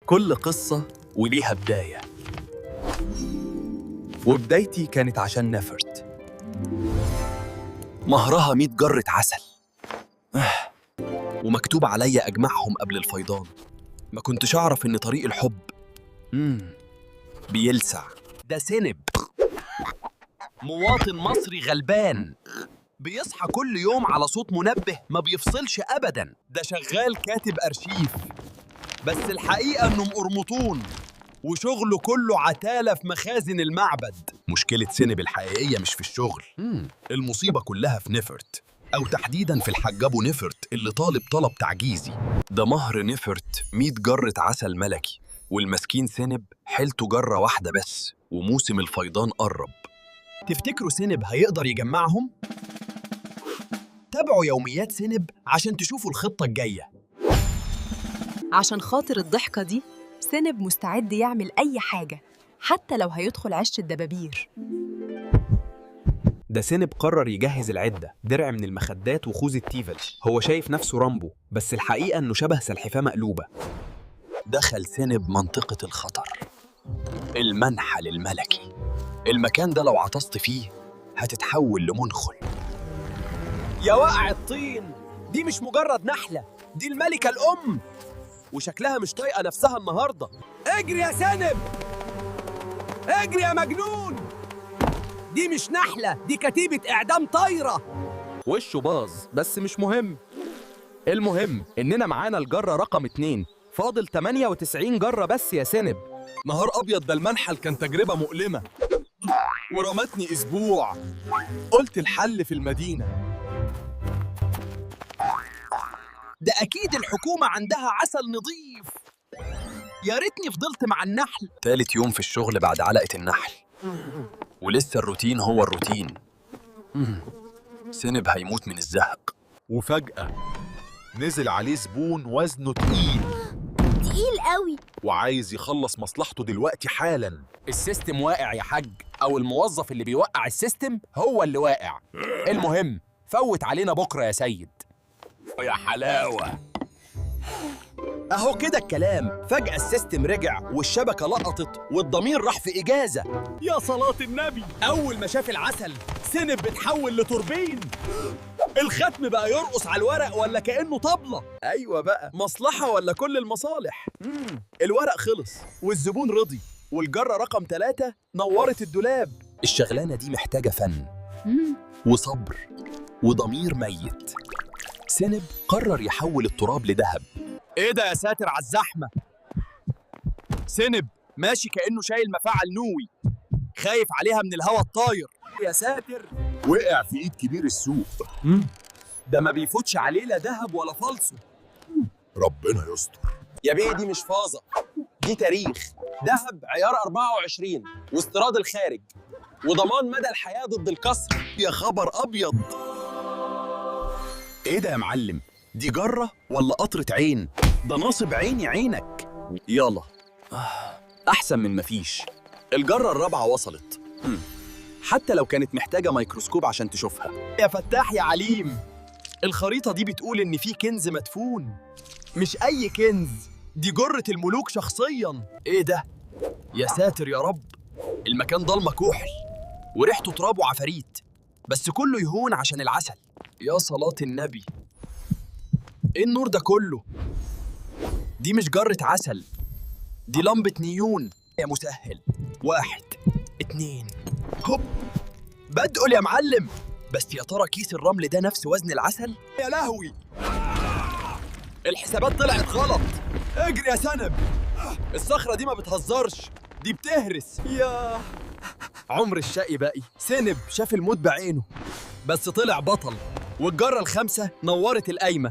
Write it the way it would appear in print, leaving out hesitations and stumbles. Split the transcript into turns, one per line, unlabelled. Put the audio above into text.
كل قصة وليها بداية، وبدايتي كانت عشان نفرت. مهرها 100 جرة عسل، ومكتوب عليا أجمعهم قبل الفيضان. ما كنتش أعرف إن طريق الحب بيلسع. ده سنب، مواطن مصري غلبان، بيصحى كل يوم على صوت منبه ما بيفصلش أبداً. ده شغال كاتب أرشيف، بس الحقيقة إنه مقرمطون وشغله كله عتالة في مخازن المعبد. مشكلة سنب الحقيقية مش في الشغل، المصيبة كلها في نفرت، أو تحديداً في الحاج أبو نفرت اللي طالب طلب تعجيزي. ده مهر نفرت 100 جرة عسل ملكي، والمسكين سنب حيلته جرة واحدة بس، وموسم الفيضان قرب. تفتكروا سنب هيقدر يجمعهم؟ تابعوا يوميات سنب عشان تشوفوا الخطة الجاية.
عشان خاطر الضحكة دي سنب مستعد يعمل أي حاجة، حتى لو هيدخل عش الدبابير.
ده سنب قرر يجهز العدة، درع من المخدات وخوذ التيفل. هو شايف نفسه رامبو، بس الحقيقة إنه شبه سلحفاة مقلوبة.
دخل سنب منطقة الخطر، المنحل الملكي. المكان ده لو عطست فيه هتتحول لمنخل. يا واقع الطين، دي مش مجرد نحلة، دي الملكة الأم، وشكلها مش طايقة نفسها النهاردة. اجري يا سنب، اجري يا مجنون، دي مش نحلة، دي كتيبة إعدام طايرة.
وشه باظ بس مش مهم. المهم إننا معانا الجرة رقم 2، فاضل 98 جرة بس يا سنب.
نهار أبيض، ده المنحل كان تجربة مؤلمة ورمتني أسبوع. قلت الحل في المدينة. ده أكيد الحكومة عندها عسل نظيف، يا ريتني فضلت مع النحل. تالت يوم في الشغل بعد علقة النحل، ولسه الروتين هو الروتين. سنب هيموت من الزهق.
وفجأة نزل عليه زبون وزنه تقيل
قوي،
وعايز يخلص مصلحته دلوقتي حالاً.
السيستم واقع يا حاج، أو الموظف اللي بيوقع السيستم هو اللي واقع. المهم فوت علينا بكرة يا سيد.
يا حلاوة، أهو كده الكلام. فجأة السيستم رجع والشبكة لقطت والضمير راح في إجازة. يا صلاة النبي، أول ما شاف العسل سنب بتحول لتوربين. الختم بقى يرقص على الورق ولا كأنه طبلة. أيوة بقى، مصلحة ولا كل المصالح. الورق خلص والزبون رضي، والجرة رقم 3 نورت الدولاب. الشغلانة دي محتاجة فن وصبر وضمير ميت. سنب قرر يحول التراب لذهب. ايه ده يا ساتر على الزحمة. سنب ماشي كأنه شايل مفاعل نووي، خايف عليها من الهوا الطاير. يا ساتر،
وقع في ايد كبير السوق.
ده ما بيفوتش عليه لا ذهب ولا فالصو.
ربنا يستر.
يا بيه دي مش فازة، دي تاريخ. ذهب عيار 24 واستيراد الخارج، وضمان مدى الحياة ضد الكسر. يا خبر أبيض، ايه ده يا معلم؟ دي جرة ولا قطرة عين؟ ده ناصب عيني عينك. يلا، أحسن من مفيش. الجرة الرابعة وصلت، حتى لو كانت محتاجة ميكروسكوب عشان تشوفها. يا فتاح يا عليم، الخريطة دي بتقول إن في كنز مدفون. مش أي كنز، دي جرة الملوك شخصياً. إيه ده؟ يا ساتر يا رب، المكان ضلمة كحل وريحته تراب وعفاريت، بس كله يهون عشان العسل. يا صلاة النبي، إيه النور ده كله؟ دي مش جرة عسل، دي لمبة نيون. يا مسهل، 1 2 هوب، بدقل يا معلم. بس يا ترى كيس الرمل ده نفس وزن العسل؟ يا لهوي، الحسابات طلعت غلط. اجري يا سنب، الصخرة دي ما بتهزرش، دي بتهرس. يا عمر الشقي باقي. سنب شاف الموت بعينه، بس طلع بطل، والجرة ال5 نورت القايمة.